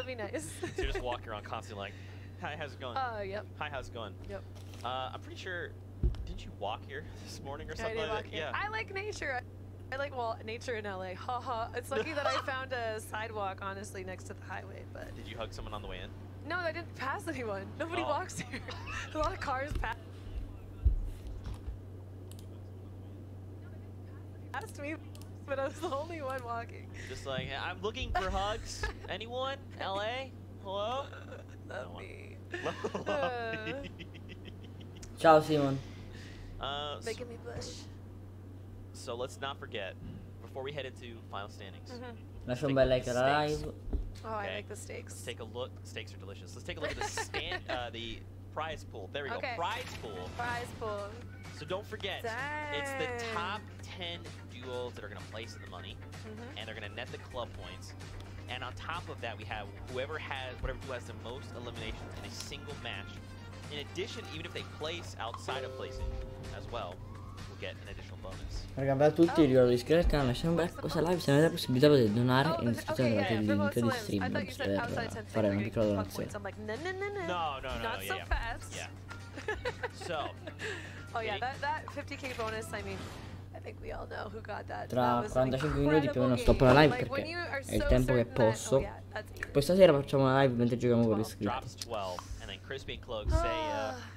that'd be nice. So you're just walking around constantly like, hi, how's it going? Yep. Hi, how's it going? Yep. I'm pretty sure, didn't you walk here this morning or something I did like that? walk here. I like nature. I like, well, nature in LA. Haha. It's lucky that I found a sidewalk, honestly, next to the highway. But did you hug someone on the way in? No, I didn't pass anyone. Nobody walks here. A lot of cars passed me, but I was the only one walking. Just like, I'm looking for hugs. Anyone? LA? Hello? Love me. Ciao Simon. Making me blush. So let's not forget, before we head into final standings. Lascia un bel like alla live. Oh, okay. I like the steaks. Let's take a look. Steaks are delicious. Let's take a look at the prize pool. There we go. Prize pool. Prize pool. So don't forget, it's the top 10 duos that are going to place in the money, and they're going to net the club points. And on top of that, we have whoever has the most eliminations in a single match. In addition, even if they place outside of placing as well, we'll get an additional bonus. Raga, per tutti ricordo di iscrivervi al canale, lasciare un bel questa live, se avete la possibilità potete donare in descrizione trovate il link di Streamlabs per fare una piccola donazione. No, not so fast. Yeah. So. Oh yeah, that 50k bonus, I mean, I think we all know who got that. Tra 45 minuti più o meno stoppo la live perché è il tempo che posso. Poi stasera facciamo una live mentre giochiamo con gli iscritti.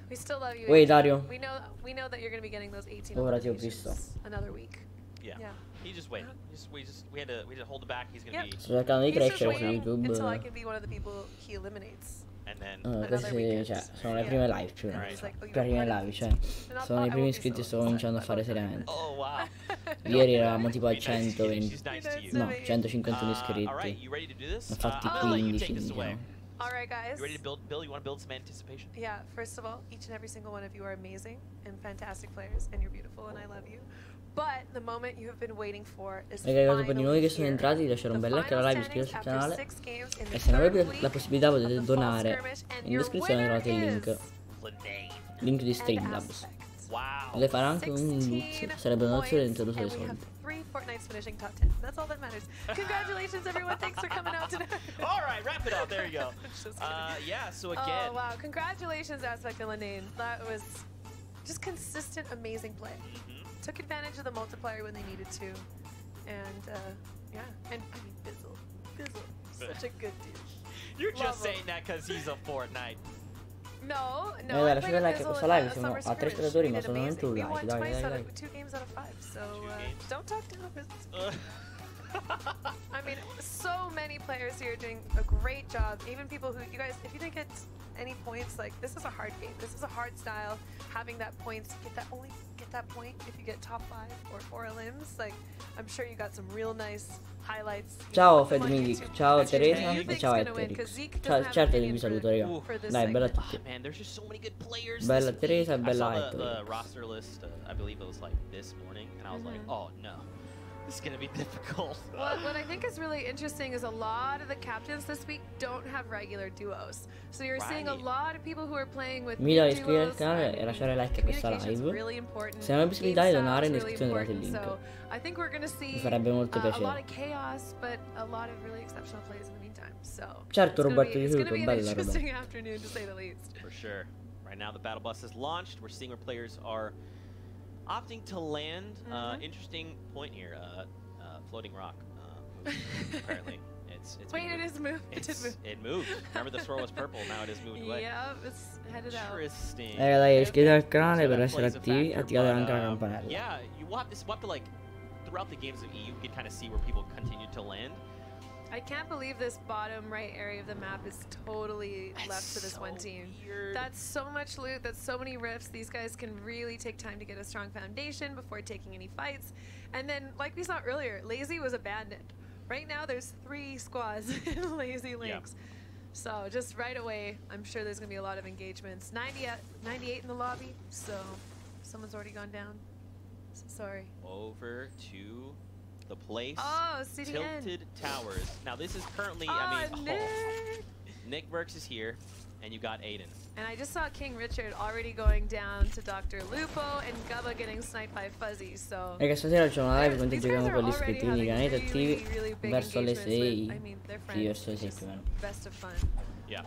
We still love you. Wait, Dario. We know that you're going to be getting those 18 Ora ti ho visto. Another week. Yeah. He just wait. We had to hold it back. He's going to be. Sto cercando di crescere su YouTube. Until I can be one of the people he eliminates. Queste sono le prime live più prime live, cioè sono i primi iscritti che sto cominciando a fare seriamente. Ieri eravamo tipo a 120, no, 151 iscritti, infatti 15 diciamo. Alright guys. You ready to build? Bill, you want to build some anticipation? Yeah, first of all, each and every single one of you are amazing and fantastic players, and you're beautiful and I love you. But the moment you have been waiting for is ricordo per noi che sono entrati di lasciare un bel like alla live, iscriversi al canale e se non avete la possibilità potete donare, in descrizione trovate il link di Streamlabs. Potete fare anche un loot, sarebbe una donazione dentro dei soldi. Fortnite's finishing top 10. That's all that matters. Congratulations, everyone. Thanks for coming out tonight. All right, wrap it up. There you go. Yeah, so again. Oh, wow. Congratulations, Aspect and Lanane. That was just consistent, amazing play. Took advantage of the multiplier when they needed to. And, yeah. And, I mean, Bizzle. Such a good dude. You're just saying that because he's a Fortnite. No. Lasciate like a questa live, siamo a 3 spettatori ma solamente un like, dai. 2 games out of 5, so don't talk down business. I mean, so many players here doing a great job. Even people who, you guys, if you didn't get any points, like, this is a hard game. This is a hard style. Having that points, only get that point if you get top 5 or 4 elims. Like, I'm sure you got some real nice highlights. Ciao Fedmilic, ciao Teresa e ciao Etterix. Certo che vi saluto raga. Dai, bella a tutti. Man, there's just so many good players. Bella Teresa e bella Etterix. The roster list, I believe it was like this morning, and I was like, oh no. This is going to be difficult. What I think is really interesting is a lot of the captains this week don't have regular duos. So you're seeing a lot of people who are playing with mi dai iscrivervi al canale e lasciare like a questa live. Se non avete possibilità di donare in descrizione trovate il link. I think we're going to see mi farebbe molto piacere. A lot of chaos, but a lot of really exceptional plays in the meantime. So certo Roberto, it's going to be an bella interesting afternoon to say the least. For sure. Right now the battle bus is launched. We're seeing where players are opting to land. Interesting point here. Floating rock. Apparently, it's. Wait, it is moved. It moved. Remember the swirl was purple. Now it is moved away. Yeah, it's headed out. Interesting. Dai, iscrivetevi al canale per essere attivi. Attivate anche la campanella. Yeah, you will have to like throughout the games of EU, you can kind of see where people continue to land. I can't believe this bottom right area of the map is totally left to this one team. Weird. That's so much loot, that's so many rifts. These guys can really take time to get a strong foundation before taking any fights. And then, like we saw earlier, Lazy was abandoned. Right now there's 3 squads in Lazy Links. Yeah. So just right away, I'm sure there's going to be a lot of engagements. 98 in the lobby, so someone's already gone down. So sorry. Over to the place. Oh, CDN. Tilted Towers. Now this is currently, Nick. Nick Burks is here. and you got Aiden. And I just saw King Richard already going down to Dr. Lupo and Gubba getting sniped by Fuzzy, so... Raga, stasera c'è una live quando giochiamo con gli iscritti, quindi rimanete attivi verso le 6, sì, verso le 6 più o meno. Yeah.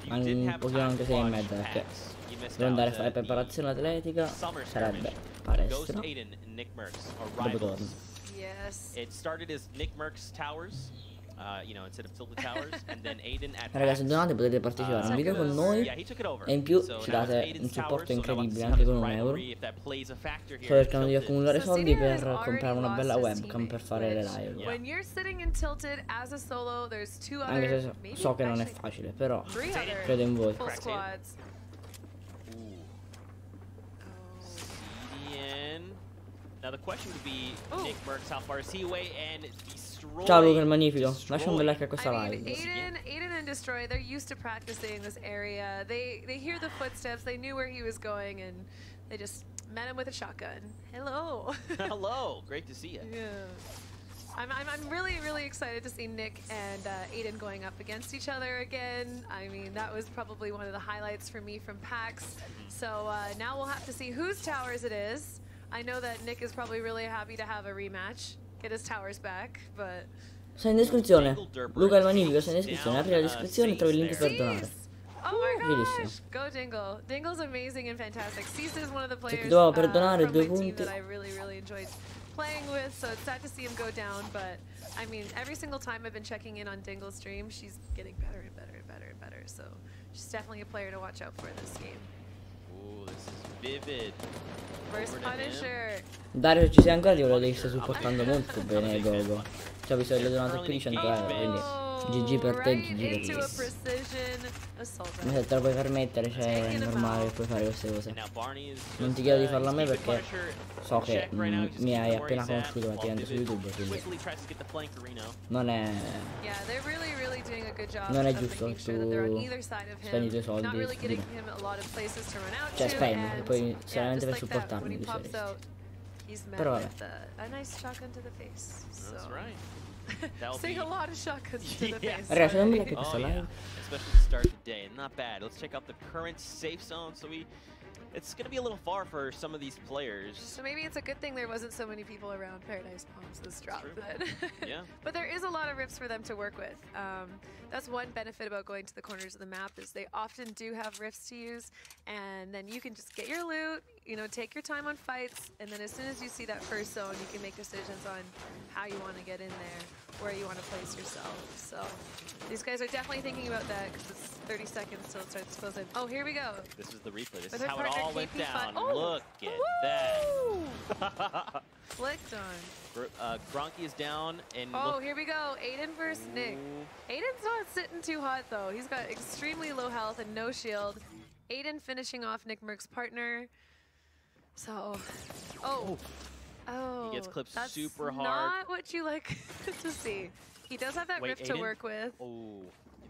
Un pochino anche 6 e mezza, perché devo andare a fare preparazione atletica, sarebbe palestra, dopo torno. It started as Nick Merck's towers. You know, instead of tilted towers, and then Aiden at Ragazzi, se donate potete partecipare a un video con noi e in più ci date un supporto incredibile anche con €1. Sto cercando di accumulare soldi per comprare una bella webcam per fare le live. Anche se so che non è facile, però credo in voi. Now the question would be, Nick Merckx, how far is he away? And Destroy. Ciao Luca, il magnifico. Lascia un bel like a questa live. Aiden and Destroy, they're used to practicing this area. They hear the footsteps. They knew where he was going, and they just met him with a shotgun. Hello. Hello. Great to see you. Yeah. I'm really excited to see Nick and Aiden going up against each other again. I mean, that was probably one of the highlights for me from PAX. So now we'll have to see whose towers it is. I know that Nick is probably really happy to have a rematch, get his towers back, but... Sei in descrizione. Luca il magnifico, sei in descrizione. Apri la descrizione e trovi il link per donare. Oh my gosh! Go Dingle. Dingle's amazing and fantastic. Cease is one of the players from my team that I really enjoyed playing with, so it's sad to see him go down, but I mean, every single time I've been checking in on Dingle's stream, she's getting better and better and better and better, so she's definitely a player to watch out for in this game. Ooh, this is vivid. First Punisher. Dario, ci sei ancora? Ti volevo dire che stai supportando molto bene Gogo. Ci ho visto che le donate più di 100 euro, quindi GG per te, GG per te. Ma se te lo puoi permettere, cioè è normale che puoi fare queste cose. Non ti chiedo di farlo a me perché so che mi hai appena conosciuto praticamente su YouTube, quindi non è giusto che tu spendi i tuoi soldi di me. Cioè spendi, poi solamente per supportarmi tu saresti. Però vabbè. Seeing a lot of shotguns to the face. Ragazzi, non mi like questa live. Especially to start the day. Not bad. Let's check out the current safe zone. So it's going to be a little far for some of these players. So maybe it's a good thing there wasn't so many people around Paradise Palms this drop. Yeah. But there is a lot of rifts for them to work with. That's one benefit about going to the corners of the map is they often do have rifts to use, and then you can just get your loot, you know, take your time on fights, and then as soon as you see that first zone, you can make decisions on how you want to get in there, where you want to place yourself. So these guys are definitely thinking about that because it's 30 seconds till it starts closing. Oh, here we go. This is the replay. This is how it all went down. Look at that. Flicked on. Gronky is down. And oh, here we go. Aiden versus Nick. Aiden's not sitting too hot, though. He's got extremely low health and no shield. Aiden finishing off Nick Merck's partner. So, oh. He gets clipped that's super hard. Not what you like to see. He does have that rift to work with. Oh,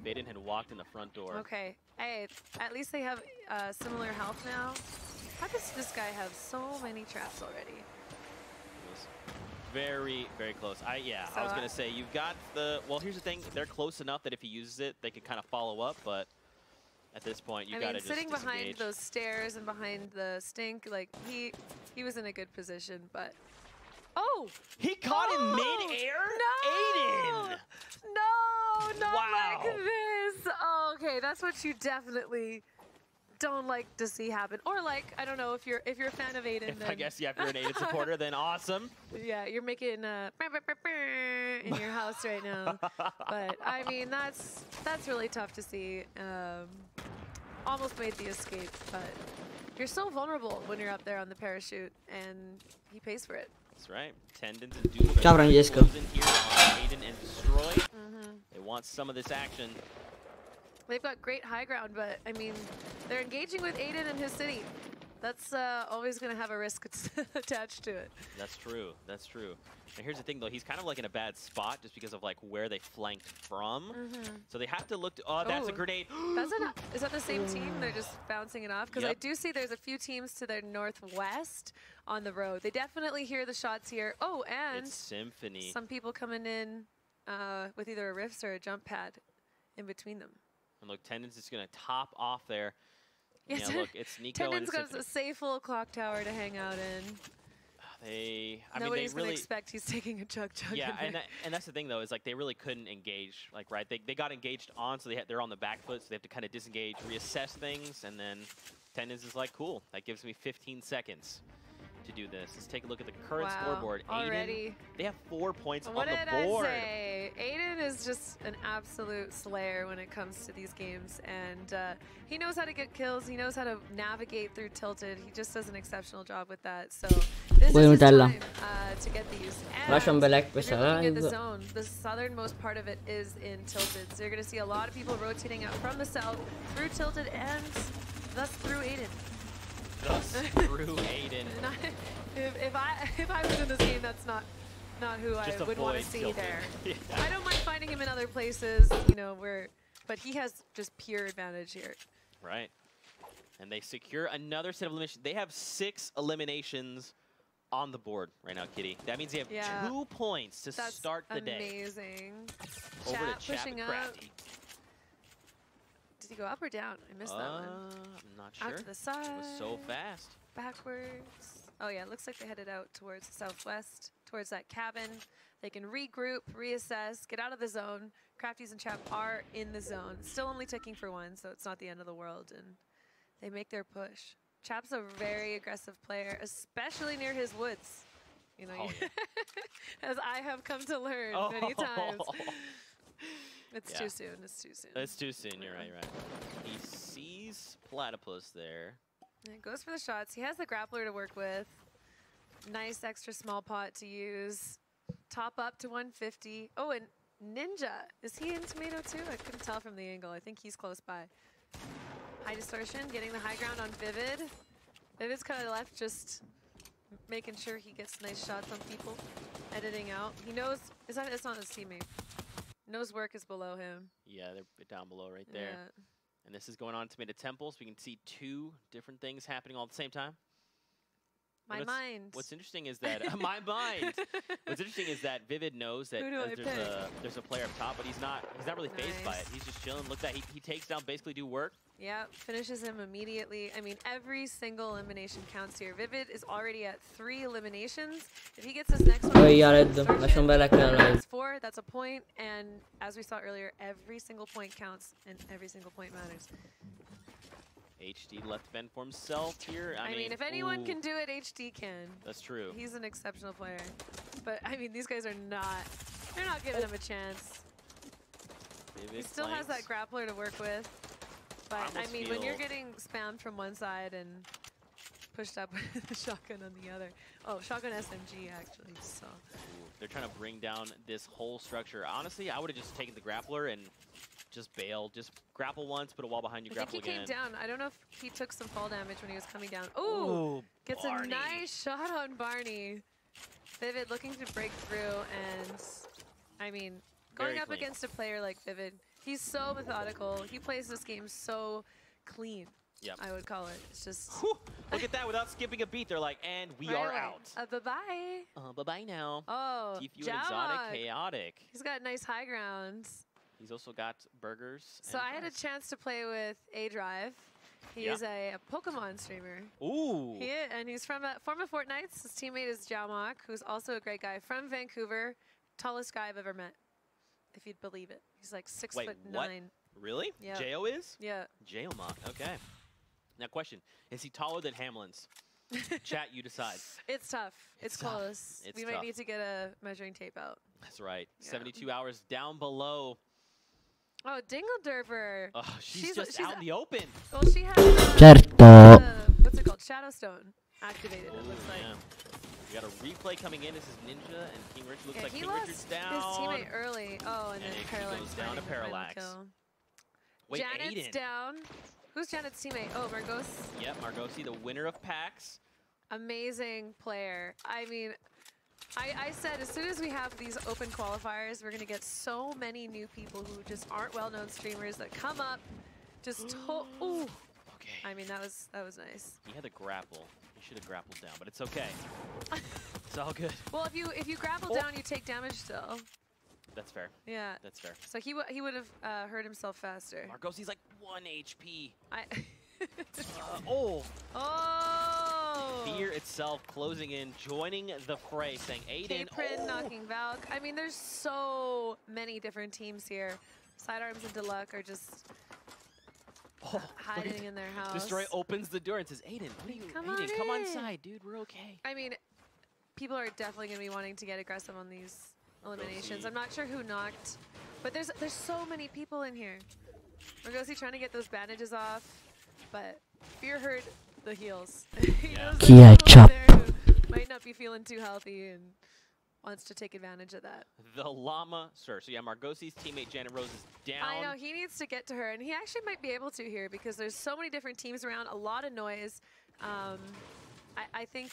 Aiden had walked in the front door. Okay. Hey, at least they have similar health now. How does this guy have so many traps already? Very close. I was gonna say you've got the. Well, here's the thing. They're close enough that if he uses it, they could kind of follow up. But at this point, you gotta just sitting behind disengage. those stairs and behind the stink, like he was in a good position. But he caught in mid-air. No! Aiden. No, not like this. Oh, okay, that's what you definitely don't like to see happen, or like I don't know if you're a fan of Aiden. Then I guess if you're an Aiden supporter, then awesome. Yeah, you're making in your house right now. But I mean that's really tough to see. Almost made the escape, but you're so vulnerable when you're up there on the parachute, and he pays for it. That's right. Tendons and dual. Ciao Francesco. Aiden and Destroy. They want some of this action. They've got great high ground, but I mean, they're engaging with Aiden and his city. That's always going to have a risk attached to it. That's true. That's true. And here's the thing, though. He's kind of like in a bad spot just because of like where they flanked from. So they have to look to. Oh, that's a grenade. Is that the same team? They're just bouncing it off? Because I do see there's a few teams to their northwest on the road. They definitely hear the shots here. Oh, and it's Symphony. Some people coming in with either a rifts or a jump pad in between them. And look, Tendon's just going to top off there. Yeah, look, it's Nico Tendon's and got a safe little clock tower to hang out in. Nobody's going to expect he's taking a chug. Yeah, and that's the thing, though, is like they really couldn't engage. Like, right, they got engaged on, so they're on the back foot, so they have to kind of disengage, reassess things, and then Tendons is like, cool, that gives me 15 seconds to do this. Let's take a look at the current scoreboard. Already. Aiden, they have 4 points on the board. What did I say? Aiden is just an absolute slayer when it comes to these games, and he knows how to get kills. He knows how to navigate through Tilted. He just does an exceptional job with that. So this is his time to get these. And looking at the zone, the southernmost part of it is in Tilted. So you're going to see a lot of people rotating out from the south through Tilted and thus through Aiden. Through Aiden. If I was in this game, that's not who I would want to see there. Yeah. I don't mind finding him in other places, but he has just pure advantage here. Right. And they secure another set of eliminations. They have 6 eliminations on the board right now, Kitty. That means they have 2 points to start the day. Amazing. Over Chat to Chat pushing up. Crafty. Did he go up or down? I missed that one. I'm not sure. Out to the side. It was so fast. Backwards. Oh yeah, it looks like they headed out towards the southwest, towards that cabin. They can regroup, reassess, get out of the zone. Crafties and Chap are in the zone. Still only ticking for 1, so it's not the end of the world. And they make their push. Chap's a very aggressive player, especially near his woods. As I have come to learn many times. It's too soon. It's too soon. It's too soon. You're right. He sees Platypus there. And goes for the shots. He has the grappler to work with. Nice extra small pot to use. Top up to 150. Oh, and Ninja. Is he in Tomato too? I couldn't tell from the angle. I think he's close by. High distortion, getting the high ground on Vivid. Vivid's kind of left just making sure he gets nice shots on people. Editing out. He knows, it's not his teammate. Knows work is below him. Yeah, they're down below right there. Yeah. And this is going on Tomato Temple, so we can see 2 different things happening all at the same time. My mind. What's interesting is that my mind. What's interesting is that Vivid knows that there's a player up top, but he's not really fazed by it. He's just chilling. Look at that. He takes down, basically do work. Yeah, finishes him immediately. I mean, every single elimination counts here. Vivid is already at 3 eliminations. If he gets his next one, that's 4. That's a point. And as we saw earlier, every single point counts, and every single point matters. HD left vent for himself here. I mean, if anyone can do it, HD can. That's true. He's an exceptional player. But, I mean, these guys are not. They're not giving him a chance. He still has that grappler to work with. But, I mean, when you're getting spammed from one side and pushed up with the shotgun on the other. Oh, shotgun SMG, actually. So. They're trying to bring down this whole structure. Honestly, I would have just taken the grappler and just bail. Just grapple once, put a wall behind you, grapple again. I think he came down. I don't know if he took some fall damage when he was coming down. Ooh, gets Barney. A nice shot on Barney. Vivid looking to break through, and I mean, going up against a player like Vivid, he's so methodical. He plays this game so clean. Yep. I would call it. It's just... Whew, look at that. Without skipping a beat, they're like, and we are out. Bye-bye. Bye-bye now. Oh, TFU and Exotic, Chaotic. He's got nice high grounds. He's also got burgers. So I had a chance to play with A-Drive. He is a Pokemon streamer. Ooh. And he's from former Fortnites. His teammate is Jaumok, who's also a great guy from Vancouver. Tallest guy I've ever met, if you'd believe it. He's like 6'9". What? Really? Yeah. J.O. is? Yeah. Jaumok. Okay. Now, question: is he taller than Hamlin's? Chat, you decide. It's tough. It's close. We might need to get a measuring tape out. That's right. Yeah. 72 hours down below. Oh, Dingledurper. Oh, she's just out in the open. Well, she has what's it called? Shadowstone activated, it looks like. We got a replay coming in. This is Ninja and King Richard. Looks like King Richard's down. His teammate early. Oh, and then Parallax goes down to Parallax. Wait, Janet's Aiden. Down. Who's Janet's teammate? Oh, Margos. Yep, Margosi, the winner of PAX. Amazing player. I mean, I said as soon as we have these open qualifiers, we're going to get so many new people who just aren't well-known streamers that come up, just ooh. Okay. I mean, that was nice. He had the grapple. He should have grappled down, but it's okay. It's all good. Well, if you grapple down, you take damage still. That's fair. Yeah. That's fair. So he would have hurt himself faster. Margosi's like 1 HP. Oh! Fear itself closing in, joining the fray, saying Aiden. K-Prin knocking Valk. I mean, there's so many different teams here. Sidearms and Deluxe are just hiding in their house. Destroy opens the door and says, Aiden, what are you? Aiden, come on side, dude. We're okay. I mean, people are definitely going to be wanting to get aggressive on these eliminations. I'm not sure who knocked, but there's so many people in here. Margosi trying to get those bandages off, but Fear heard the heals. He knows there's people there who might not be feeling too healthy and wants to take advantage of that. The llama, sir. So yeah, Margosi's teammate Janet Rose is down. I know, he needs to get to her, and he actually might be able to here because there's so many different teams around, a lot of noise. I think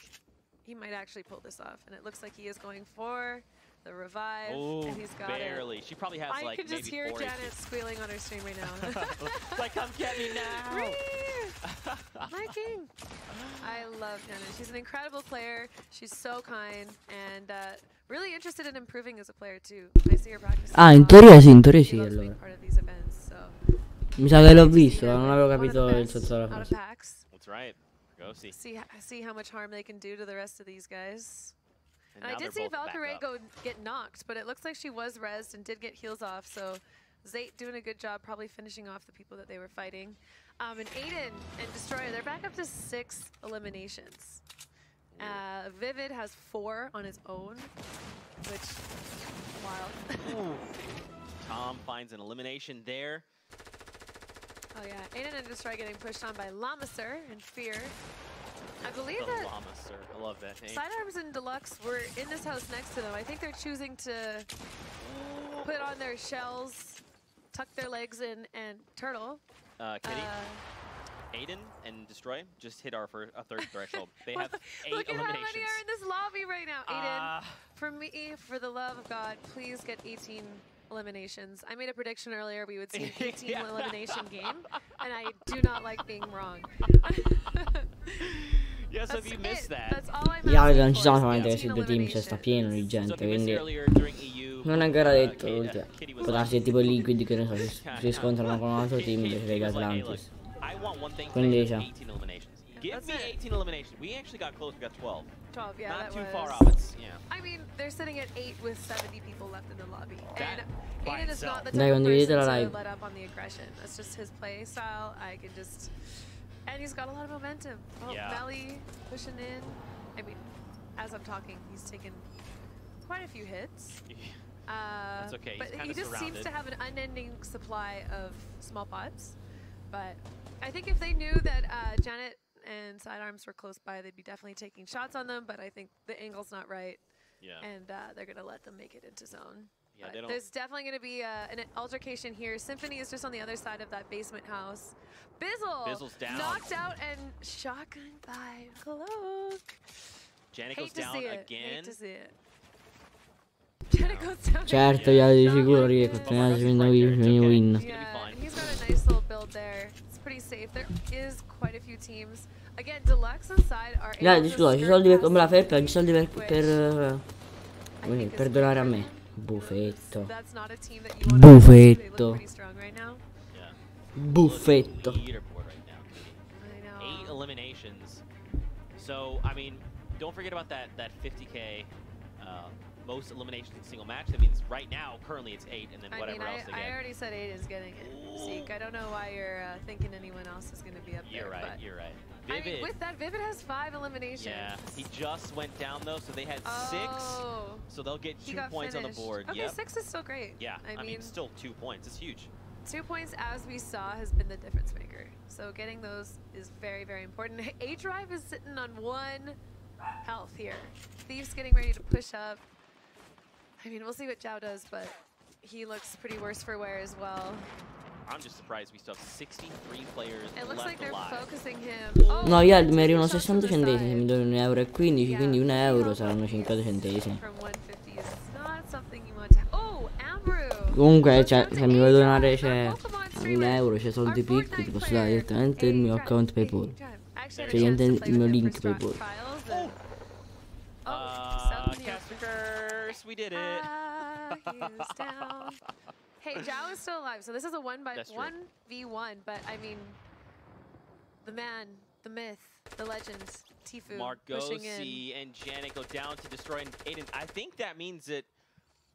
he might actually pull this off, and it looks like he is going for the revive, and he's got barely. it. She probably has I like could just hear Janet HP. squealing on her stream right now. Like, come get me now. My king. I love Janet. She's an incredible player. She's so kind and really interested in improving as a player too. I see her practice. In teoria sì, allora. Part of these events, so. Mi sa che l'ho visto, non avevo capito il senso della frase. That's right. Margosi. See how much harm they can do to the rest of these guys. And I did see Valkyrie get knocked, but it looks like she was rezzed and did get heals off, so Zayt doing a good job probably finishing off the people that they were fighting. And Aiden and Destroyer, they're back up to 6 eliminations. Vivid has 4 on his own, which is wild. Tom finds an elimination there. Oh yeah, Aiden and Destroyer getting pushed on by Lamaser and Fear. I believe the that Lamaser. I love that name. Sidearms and Deluxe were in this house next to them. I think they're choosing to put on their shells, tuck their legs in, and turtle. Kitty, Aiden and Destroy just hit our third threshold. They have 8 Look at eliminations. how many are in this lobby right now. Aiden, for me, for the love of God, please get 18 eliminations. I made a prediction earlier we would see an 18 elimination game, and I do not like being wrong. Yeah, so if you missed that. That's all I'm non ci sono solamente questi 2 team, cioè sta pieno di gente, quindi non è ancora detto l'ultima. Può darsi tipo i Liquid che ne so, si scontrano con un altro team invece degli Atlantis. Quindi diciamo. Give me 18 eliminations. We actually got close. We got 12. 12, yeah. Not that too was far off. It's, yeah. I mean, they're sitting at 8 with 70 people left in the lobby. And Aiden is not the Dai, type of person la to live. let up on the aggression. That's just his play style. I can just... And he's got a lot of momentum. Oh, yeah. Melly pushing in. I mean, as I'm talking, he's taken quite a few hits. That's okay. But he just seems to have an unending supply of small pots. But I think if they knew that Janet and Sidearms were close by, they'd be definitely taking shots on them, but I think the angle's not right. Yeah. And they're going to let them make it into zone. Yeah, there's definitely going to be an altercation here. Symphony is just on the other side of that basement house. Bizzle's down. Knocked out and shotgun by Cloak. Janet goes down again. Hate to see it. Janet goes down. Certo, io di sicuro riesco a tenersi win. Yeah, he's got a nice little build there. It's pretty safe. There is quite a few teams. Again, Deluxe inside are able to scusa, ci soldi per come la felpa, ci soldi per donare a me. Buffetto. Buffetto. Buffetto. 8 eliminations. So, I mean, don't forget about that 50K most eliminations in a single match. That means right now, currently it's 8, and then whatever else they get. I already said 8 is getting it. Zeke, I don't know why you're thinking anyone else is going to be up there. You're right. Vivid. I mean, with that, Vivid has 5 eliminations. Yeah, he just went down though, so they had 6. So they'll get 2 points on the board. Okay, 6 is still great. Yeah, I mean, still 2 points. It's huge. 2 points, as we saw, has been the difference maker. So getting those is very, very important. A-Drive is sitting on 1 health here. Thief's getting ready to push up. I mean, we'll see what Zhao does, but he looks pretty worse for wear as well. I'm just surprised we still have 63 players It looks like they're focusing him. No, io mi arrivano 60 centesimi, mi do 1,15 €, quindi 1 euro saranno 50 centesimi. Comunque, cioè, se mi vuoi donare 1 euro, c'è soldi piccoli, ti posso dare direttamente il mio account PayPal. Cioè, il mio link PayPal. We did it. he is down. Hey, Zhao is still alive, so this is a 1v1, but I mean, the man, the myth, the legend, Tfue pushing in. Margosi and Janet go down to destroy Aiden. I think that means that,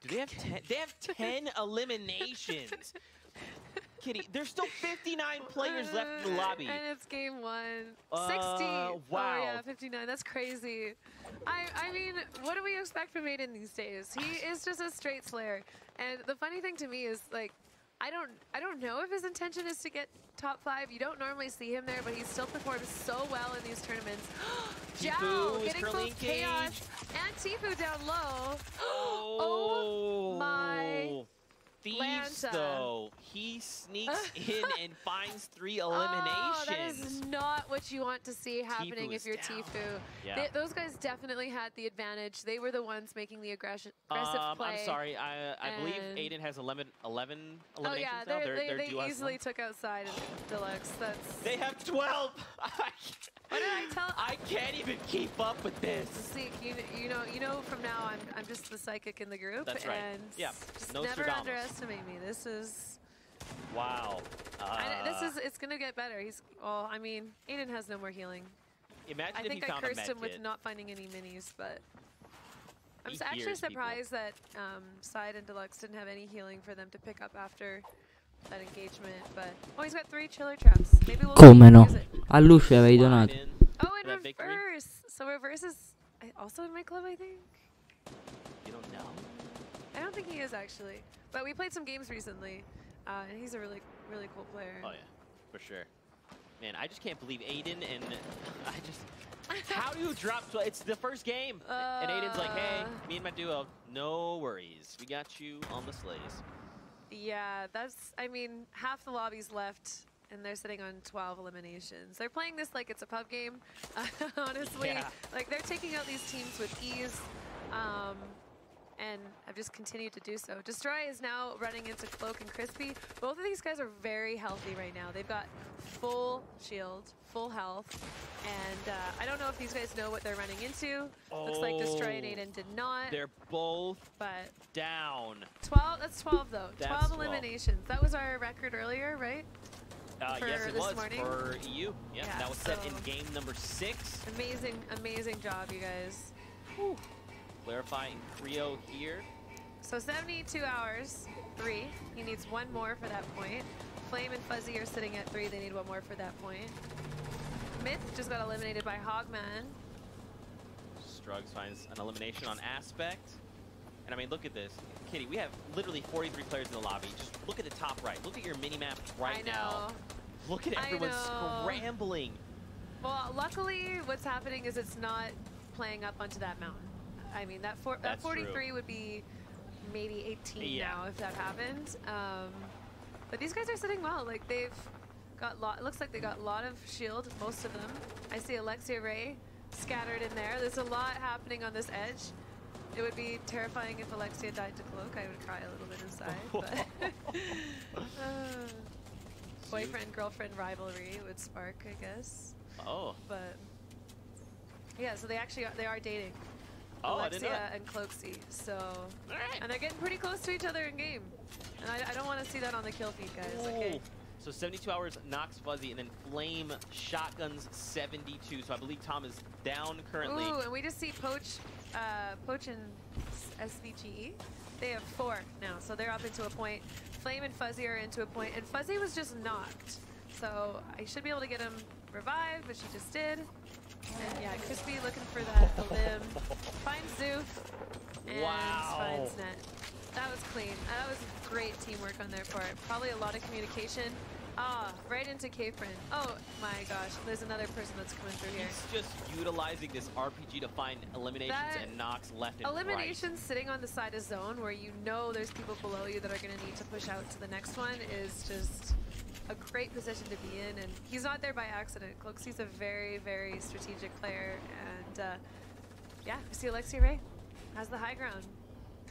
do they have 10? They have 10 eliminations. Kitty, there's still 59 players left in the lobby. And it's game 1. 60. Wow. Oh yeah, 59. That's crazy. I mean, what do we expect from Aiden these days? He is just a straight slayer. And the funny thing to me is, like, I don't know if his intention is to get top 5. You don't normally see him there, but he still performs so well in these tournaments. Zhao getting full chaos and Tfue down low. Oh my. Thieves, though. He sneaks in and finds 3 eliminations. Oh, that is not what you want to see happening if you're Tfue. Yeah. Those guys definitely had the advantage. They were the ones making the aggressive play. I'm sorry. I believe Aiden has 11 eliminations now. They easily took outside Deluxe. They have 12. What did I tell? I can't even keep up with this. See, you know. From now, I'm just the psychic in the group. That's right. And yeah. Just No never Stradamus. underestimate me. This is. Wow. It's gonna get better. Well, I mean, Aiden has no more healing. Imagine I if think he I found a cursed him med with kit. not finding any minis, but I'm He actually hears surprised that Side and Deluxe didn't have any healing for them to pick up after that engagement. But he's got 3 chiller traps. Maybe we'll Come no? use it. A Lucio avevi donato. Oh, in reverse. So reverse is also in my club, I think. You don't know? I don't think he is actually, but we played some games recently, and he's a really cool player. Oh yeah, for sure. Man, I just can't believe Aiden and how do you drop 12? It's the first game, and Aiden's like, hey, me and my duo, no worries, we got you on the sleighs. Yeah, I mean, half the lobby's left. And they're sitting on 12 eliminations. They're playing this like it's a pub game, honestly. Yeah. Like, they're taking out these teams with ease, and have just continued to do so. Destroy is now running into Cloak and Crispy. Both of these guys are very healthy right now. They've got full shield, full health, and I don't know if these guys know what they're running into. Looks like Destroy and Aiden did not. They're both down. 12, that's 12 though. That's 12 eliminations. That was our record earlier, right? Yes, it was morning? for EU. Yeah, that was set in game number 6. Amazing job, you guys. Whew. Clarifying Creo here. So 72 hours, 3. He needs 1 more for that point. Flame and Fuzzy are sitting at 3. They need 1 more for that point. Myth just got eliminated by Hogman. Strugs finds an elimination on Aspect. And I mean, look at this. Kitty, we have literally 43 players in the lobby. Just look at the top right. Look at your mini-map right now. Look at everyone scrambling. Well, luckily, what's happening is it's not playing up onto that mountain. I mean, that 43 true. Would be maybe 18 now if that happened. But these guys are sitting well. Like, they've got it looks like they got a lot of shield, most of them. I see Alexia Ray scattered in there. There's a lot happening on this edge. It would be terrifying if Alexia died to Cloak. I would cry a little bit inside. But boyfriend-girlfriend rivalry would spark, I guess. Oh. But yeah, so they are dating. Oh, Alexia and Cloaksy. So, and they're getting pretty close to each other in game. And I don't want to see that on the kill feed, guys. Okay. So 72 hours knocks Fuzzy, and then Flame shotguns 72. So I believe Tom is down currently. Ooh, and we just see Poach and SVGE. They have 4 now, so they're up into a point. Flame and Fuzzy are into a point, and Fuzzy was just knocked. So I should be able to get him revived, but she just did. And yeah, Crispy looking for the limb. Finds Zoof and finds Net. That was clean. That was great teamwork on their part. Probably a lot of communication. Right into K-Friend. Oh my gosh, there's another person that's coming through here. He's just utilizing this RPG to find eliminations and knocks left and right. Eliminations sitting on the side of zone where you know there's people below you that are going to need to push out to the next one is just a great position to be in, and he's not there by accident. Cloaksy's a very, very strategic player, and yeah, we see Alexia Ray has the high ground.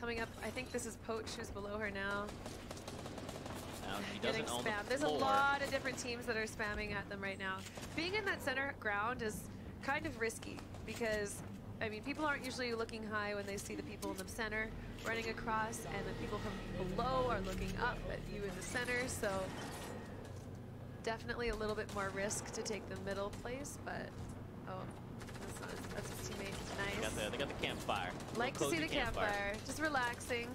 Coming up, I think this is Poach who's below her now. She doesn't own spammed. There's a lot of different teams that are spamming at them right now. Being in that center ground is kind of risky because I mean, people aren't usually looking high when they see the people in the center running across, and the people from below are looking up at you in the center, so definitely a little bit more risk to take the middle place, but that's his teammate. Nice. They got the campfire. Like to see the campfire. Just relaxing.